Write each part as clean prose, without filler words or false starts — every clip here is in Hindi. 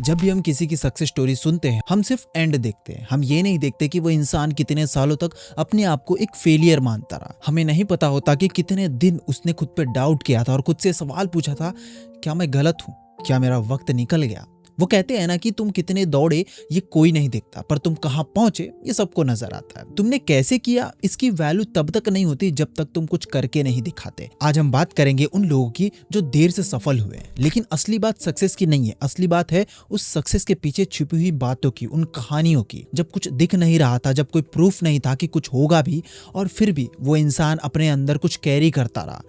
जब भी हम किसी की सक्सेस स्टोरी सुनते हैं हम सिर्फ एंड देखते हैं। हम ये नहीं देखते कि वो इंसान कितने सालों तक अपने आप को एक फेलियर मानता रहा। हमें नहीं पता होता कि कितने दिन उसने खुद पे डाउट किया था और खुद से सवाल पूछा था, क्या मैं गलत हूँ, क्या मेरा वक्त निकल गया। वो कहते हैं ना कि तुम कितने दौड़े ये कोई नहीं देखता, पर तुम कहाँ पहुंचे ये सबको नजर आता है। तुमने कैसे किया इसकी वैल्यू तब तक नहीं होती जब तक तुम कुछ करके नहीं दिखाते। आज हम बात करेंगे उन लोगों की जो देर से सफल हुए हैं, लेकिन असली बात सक्सेस की नहीं है। असली बात है उस सक्सेस के पीछे छुपी हुई बातों की, उन कहानियों की। जब कुछ दिख नहीं रहा था, जब कोई प्रूफ नहीं था कि कुछ होगा भी, और फिर भी वो इंसान अपने अंदर कुछ कैरी करता रहा।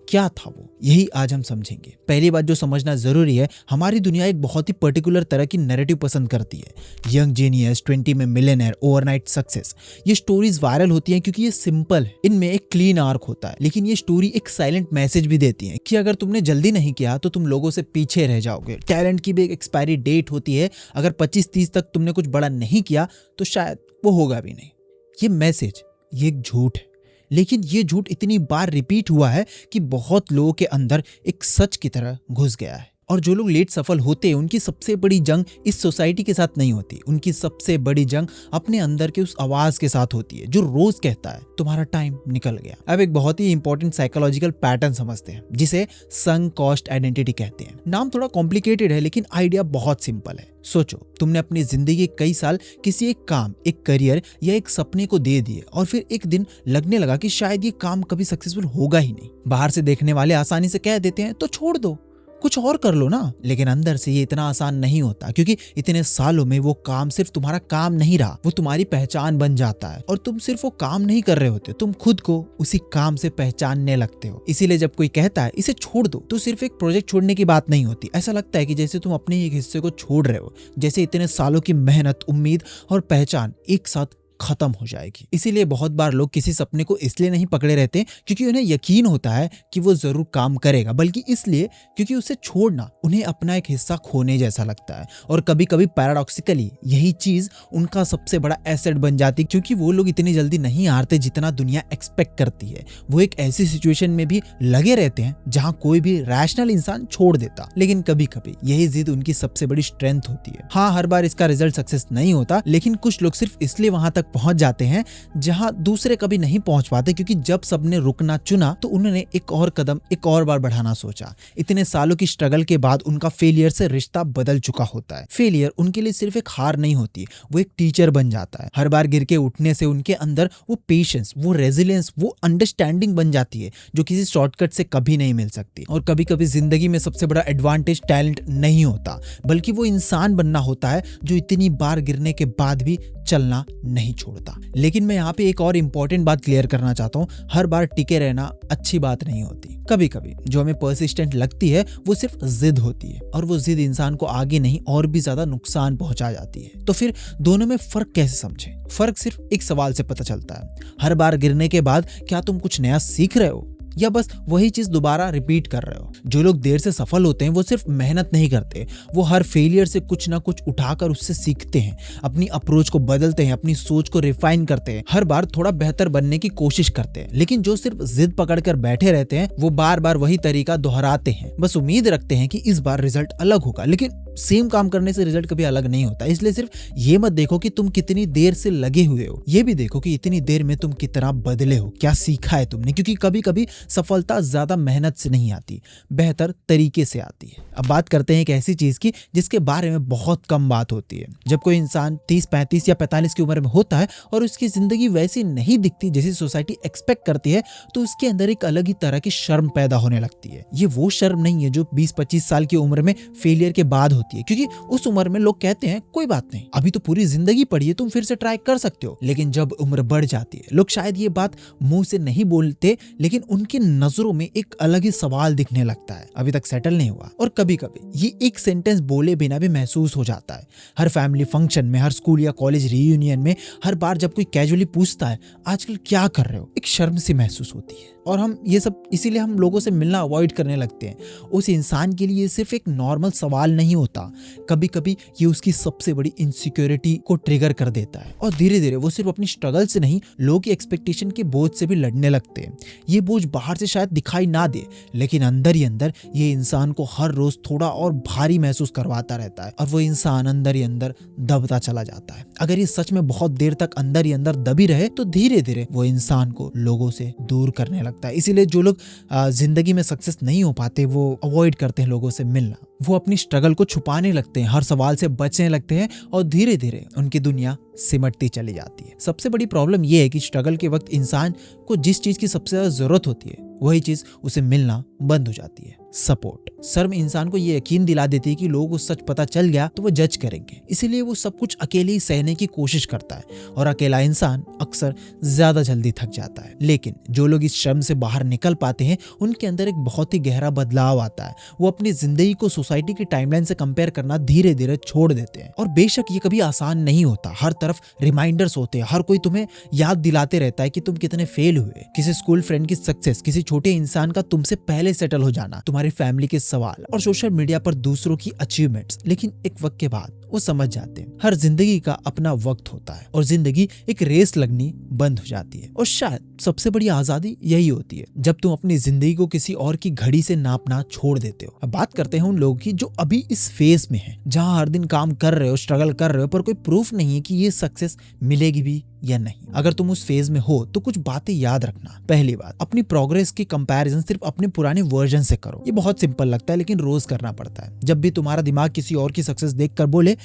क्या था वो, यही आज हम समझेंगे। पहली बात जो समझना जरूरी है, हमारी दुनिया एक बहुत ही पर्टिकुलर तरह की नैरेटिव पसंद करती है। यंग जीनियस, 20 में मिलियनेयर, ओवरनाइट सक्सेस। ये स्टोरीज वायरल होती हैं क्योंकि ये सिंपल है, इनमें एक क्लीन आर्क होता है। लेकिन ये स्टोरी एक साइलेंट मैसेज भी देती है कि अगर तुमने जल्दी नहीं किया तो तुम लोगों से पीछे रह जाओगे। टैलेंट की भी एक एक्सपायरी डेट होती है। अगर 25-30 तक तुमने कुछ बड़ा नहीं किया तो शायद वो होगा भी नहीं। ये मैसेज, ये एक झूठ है, लेकिन ये झूठ इतनी बार रिपीट हुआ है कि बहुत लोगों के अंदर एक सच की तरह घुस गया है। और जो लोग लेट सफल होते हैं उनकी सबसे बड़ी जंग इस सोसाइटी के साथ नहीं होती, उनकी सबसे बड़ी जंग अपने अंदर के उस आवाज के साथ होती है जो रोज कहता है तुम्हारा टाइम निकल गया। अब एक बहुत ही इंपॉर्टेंट साइकोलॉजिकल पैटर्न समझते हैं जिसे संक कॉस्ट आइडेंटिटी कहते हैं। नाम थोड़ा कॉम्प्लिकेटेड है लेकिन आइडिया बहुत सिंपल है। सोचो, तुमने अपनी जिंदगी के कई साल किसी एक काम, एक करियर या एक सपने को दे दिए और फिर एक दिन लगने लगा कि शायद ये काम कभी सक्सेसफुल होगा ही नहीं। बाहर से देखने वाले आसानी से कह देते हैं तो छोड़ दो, कुछ और कर लो ना। लेकिन अंदर से ये इतना आसान नहीं होता, क्योंकि इतने सालों में वो काम सिर्फ तुम्हारा काम नहीं रहा, वो तुम्हारी पहचान बन जाता है। और तुम सिर्फ वो काम नहीं कर रहे होते, तुम खुद को उसी काम से पहचानने लगते हो। इसीलिए जब कोई कहता है इसे छोड़ दो तो सिर्फ एक प्रोजेक्ट छोड़ने की बात नहीं होती। ऐसा लगता है कि जैसे तुम अपने एक हिस्से को छोड़ रहे हो, जैसे इतने सालों की मेहनत, उम्मीद और पहचान एक साथ खत्म हो जाएगी। इसीलिए बहुत बार लोग किसी सपने को इसलिए नहीं पकड़े रहते क्योंकि उन्हें यकीन होता है कि वो जरूर काम करेगा, बल्कि इसलिए क्योंकि उसे छोड़ना उन्हें अपना एक हिस्सा खोने जैसा लगता है। और कभी कभी पैराडॉक्सिकली यही चीज उनका सबसे बड़ा एसेट बन जाती है, क्योंकि वो लोग इतनी जल्दी नहीं हारते जितना दुनिया एक्सपेक्ट करती है। वो एक ऐसी सिचुएशन में भी लगे रहते हैं जहां कोई भी रैशनल इंसान छोड़ देता। लेकिन कभी कभी यही जिद उनकी सबसे बड़ी स्ट्रेंथ होती है। हाँ, हर बार इसका रिजल्ट सक्सेस नहीं होता, लेकिन कुछ लोग सिर्फ इसलिए वहां तक पहुंच जाते हैं जहां दूसरे कभी नहीं पहुंच पाते, क्योंकि जब सबने रुकना चुना तो उन्होंने एक और कदम, एक और बार बढ़ाना सोचा। इतने सालों की स्ट्रगल के बाद उनका फेलियर से रिश्ता बदल चुका होता है। फेलियर उनके लिए सिर्फ एक हार नहीं होती, वो एक टीचर बन जाता है। हर बार गिर के उठने से उनके अंदर वो पेशेंस, वो रेजिलियंस, वो अंडरस्टैंडिंग बन जाती है जो किसी शॉर्टकट से कभी नहीं मिल सकती। और कभी कभी जिंदगी में सबसे बड़ा एडवांटेज टैलेंट नहीं होता, बल्कि वो इंसान बनना होता है जो इतनी बार गिरने के बाद भी चलना नहीं छोड़ता। लेकिन मैं यहाँ पे एक और इम्पोर्टेंट बात क्लियर करना चाहता हूँ, हर बार टिके रहना अच्छी बात नहीं होती। कभी कभी जो हमें पर्सिस्टेंट लगती है वो सिर्फ जिद होती है, और वो जिद इंसान को आगे नहीं और भी ज्यादा नुकसान पहुंचा जाती है। तो फिर दोनों में फर्क कैसे समझें? फर्क सिर्फ एक सवाल से पता चलता है। हर बार गिरने के बाद क्या तुम कुछ नया सीख रहे हो या बस वही चीज दोबारा रिपीट कर रहे हो? जो लोग देर से सफल होते हैं वो सिर्फ मेहनत नहीं करते, वो हर फेलियर से कुछ ना कुछ उठाकर उससे सीखते हैं, अपनी अप्रोच को बदलते हैं, अपनी सोच को रिफाइन करते हैं, हर बार थोड़ा बेहतर बनने की कोशिश करते हैं। लेकिन जो सिर्फ जिद पकड़कर बैठे रहते हैं वो बार बार वही तरीका दोहराते हैं, बस उम्मीद रखते हैं कि इस बार रिजल्ट अलग होगा। लेकिन सेम काम करने से रिजल्ट कभी अलग नहीं होता। इसलिए सिर्फ ये मत देखो कि तुम कितनी देर से लगे हुए हो, ये भी देखो कि इतनी देर में तुम कितना बदले हो, क्या सीखा है तुमने। क्योंकि कभी कभी सफलता ज्यादा मेहनत से नहीं आती, बेहतर तरीके से आती है। अब बात करते हैं एक ऐसी चीज की जिसके बारे में बहुत कम बात होती है। जब कोई इंसान 30, 35 या 45 की उम्र में होता है और उसकी जिंदगी वैसी नहीं दिखती जैसी सोसाइटी एक्सपेक्ट करती है, तो उसके अंदर एक अलग ही तरह की शर्म पैदा होने लगती है। ये वो शर्म नहीं है जो 20-25 साल की उम्र में फेलियर के बाद होती है, क्योंकि उस उम्र में लोग कहते हैं कोई बात नहीं, अभी तो पूरी जिंदगी पड़ी है, तुम फिर से ट्राई कर सकते हो। लेकिन जब उम्र बढ़ जाती है, लोग शायद ये बात मुंह से नहीं बोलते, लेकिन उनकी नजरों में एक अलग ही सवाल दिखने लगता है, अभी तक सेटल नहीं हुआ। और कभी कभी ये एक सेंटेंस बोले बिना भी महसूस हो जाता है। हर फैमिली फंक्शन में, हर स्कूल या कॉलेज रियूनियन में, हर बार जब कोई कैजुअली पूछता है आजकल क्या कर रहे हो, एक शर्म सी महसूस होती है। और हम ये सब इसीलिए हम लोगों से मिलना अवॉइड करने लगते हैं। उस इंसान के लिए सिर्फ एक नॉर्मल सवाल नहीं होता, कभी कभी ये उसकी सबसे बड़ी इनसिक्योरिटी को ट्रिगर कर देता है और धीरे धीरे वो सिर्फ अपनी स्ट्रगल से नहीं, लोगों की एक्सपेक्टेशन के बोझ से भी लड़ने लगते हैं। ये बोझ बाहर से शायद दिखाई ना दे, लेकिन अंदर ही अंदर ये इंसान को हर रोज थोड़ा और भारी महसूस करवाता रहता है और वो इंसान अंदर ही अंदर दबता चला जाता है। अगर ये सच में बहुत देर तक अंदर ही अंदर दबी रहे तो धीरे धीरे वो इंसान को लोगों से दूर करने लगता है। इसीलिए जो लोग जिंदगी में सक्सेस नहीं हो पाते वो अवॉइड करते हैं लोगों से मिलना, वो अपनी स्ट्रगल को छुपाने लगते हैं, हर सवाल से बचने लगते हैं और धीरे धीरे उनकी दुनिया सिमटती चली जाती है। सबसे बड़ी प्रॉब्लम यह है कि स्ट्रगल के वक्त इंसान को जिस चीज की सबसे ज्यादा जरूरत होती है वही चीज उसे मिलना बंद हो जाती है, सपोर्ट। शर्म इंसान को ये यकीन दिला देती है कि लोगों को सच पता चल गया तो वो जज करेंगे, इसीलिए वो सब कुछ अकेले ही सहने की कोशिश करता है और अकेला इंसान अक्सर ज्यादा जल्दी थक जाता है। लेकिन जो लोग इस शर्म से बाहर निकल पाते हैं उनके अंदर एक बहुत ही गहरा बदलाव आता है। वो अपनी जिंदगी को सोसाइटी की टाइमलाइन से कंपेयर करना धीरे धीरे छोड़ देते हैं। और बेशक ये कभी आसान नहीं होता, हर तरफ रिमाइंडर्स होते हैं, हर कोई तुम्हें याद दिलाते रहता है कि तुम कितने फेल हुए। किसी स्कूल फ्रेंड की सक्सेस, किसी छोटे इंसान का तुमसे पहले सेटल हो जाना, तुम्हारी फैमिली के सवाल और सोशल मीडिया पर दूसरों की अचीवमेंट्स। लेकिन एक वक्त के बाद वो समझ जाते हैं हर जिंदगी का अपना वक्त होता है और जिंदगी एक रेस लगनी बंद हो जाती है। और शायद सबसे बड़ी आजादी यही होती है जब तुम अपनी जिंदगी को किसी और की घड़ी से नापना छोड़ देते हो। अब बात करते हैं उन लोगों की जो अभी इस फेज में है, जहां हर दिन काम कर रहे हो, स्ट्रगल कर रहे हो, पर कोई प्रूफ नहीं है कि ये सक्सेस मिलेगी भी या नहीं। अगर तुम उस फेज में हो तो कुछ बातें याद रखना। पहली बात, अपनी प्रोग्रेस की कंपैरिजन सिर्फ अपने पुराने वर्जन से करो। ये बहुत सिंपल लगता है लेकिन रोज करना पड़ता है। जब भी तुम्हारा दिमाग किसी और की सक्सेस देखकर बोले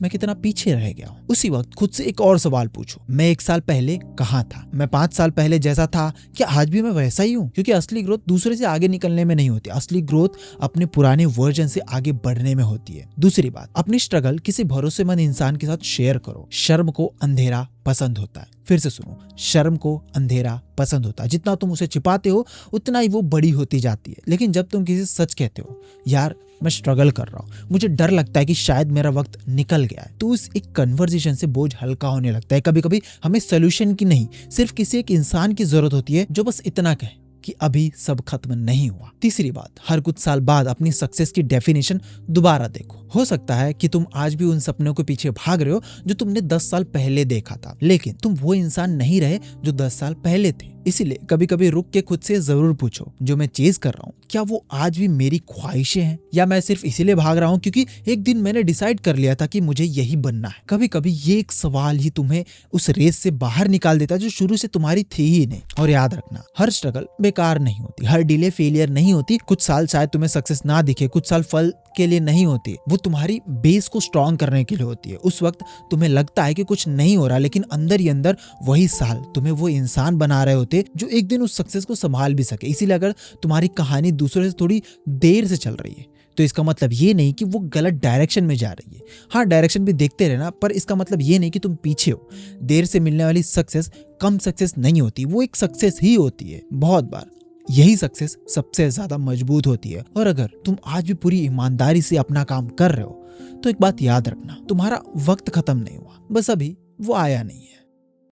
मैं कितना पीछे रह गया हूँ, उसी वक्त खुद से एक और सवाल पूछो, मैं 1 साल पहले कहाँ था? मैं 5 साल पहले जैसा था, क्या आज भी मैं वैसा ही हूँ? क्योंकि असली ग्रोथ दूसरे से आगे निकलने में नहीं होती, असली ग्रोथ अपने पुराने वर्जन से आगे बढ़ने में होती है। दूसरी बात, अपनी स्ट्रगल किसी भरोसेमंद इंसान के साथ शेयर करो। शर्म को अंधेरा पसंद होता है। फिर से सुनो, शर्म को अंधेरा पसंद होता है। जितना तुम उसे छिपाते हो उतना ही वो बड़ी होती जाती है। लेकिन जब तुम किसी से सच कहते हो, यार मैं स्ट्रगल कर रहा हूँ, मुझे डर लगता है कि शायद मेरा वक्त निकल गया है, तो उस एक कन्वर्सेशन से बोझ हल्का होने लगता है। कभी कभी हमें सोल्यूशन की नहीं, सिर्फ किसी एक इंसान की जरूरत होती है जो बस इतना कहे कि अभी सब खत्म नहीं हुआ। तीसरी बात, हर कुछ साल बाद अपनी सक्सेस की डेफिनेशन दोबारा देखो। हो सकता है कि तुम आज भी उन सपनों के पीछे भाग रहे हो जो तुमने 10 साल पहले देखा था, लेकिन तुम वो इंसान नहीं रहे जो 10 साल पहले थे। इसीलिए कभी कभी रुक के खुद से जरूर पूछो, जो मैं चेज कर रहा हूँ क्या वो आज भी मेरी ख्वाहिशें हैं, या मैं सिर्फ इसीलिए भाग रहा हूँ क्योंकि एक दिन मैंने डिसाइड कर लिया था कि मुझे यही बनना है। कभी कभी ये एक सवाल ही तुम्हें उस रेस से बाहर निकाल देता है जो शुरू से तुम्हारी थी ही नहीं। और याद रखना, हर स्ट्रगल बेकार नहीं होती, हर डिले फेलियर नहीं होती। कुछ साल शायद तुम्हें सक्सेस ना दिखे, कुछ साल फल के लिए नहीं होती, वो तुम्हारी बेस को स्ट्रॉन्ग करने के लिए होती है। उस वक्त तुम्हें लगता है कि कुछ नहीं हो रहा, लेकिन अंदर ही अंदर वही साल तुम्हें वो इंसान बना रहे होते जो एक दिन उस सक्सेस को संभाल भी सके। इसीलिए अगर तुम्हारी कहानी दूसरों से थोड़ी देर से चल रही है तो इसका मतलब ये नहीं कि वो गलत डायरेक्शन में जा रही है। हाँ, डायरेक्शन भी देखते रहना, पर इसका मतलब ये नहीं कि तुम पीछे हो। देर से मिलने वाली सक्सेस कम सक्सेस नहीं होती, वो एक सक्सेस ही होती है। बहुत बार यही सक्सेस सबसे ज्यादा मजबूत होती है। और अगर तुम आज भी पूरी ईमानदारी से अपना काम कर रहे हो तो एक बात याद रखना, तुम्हारा वक्त खत्म नहीं हुआ, बस अभी वो आया नहीं है।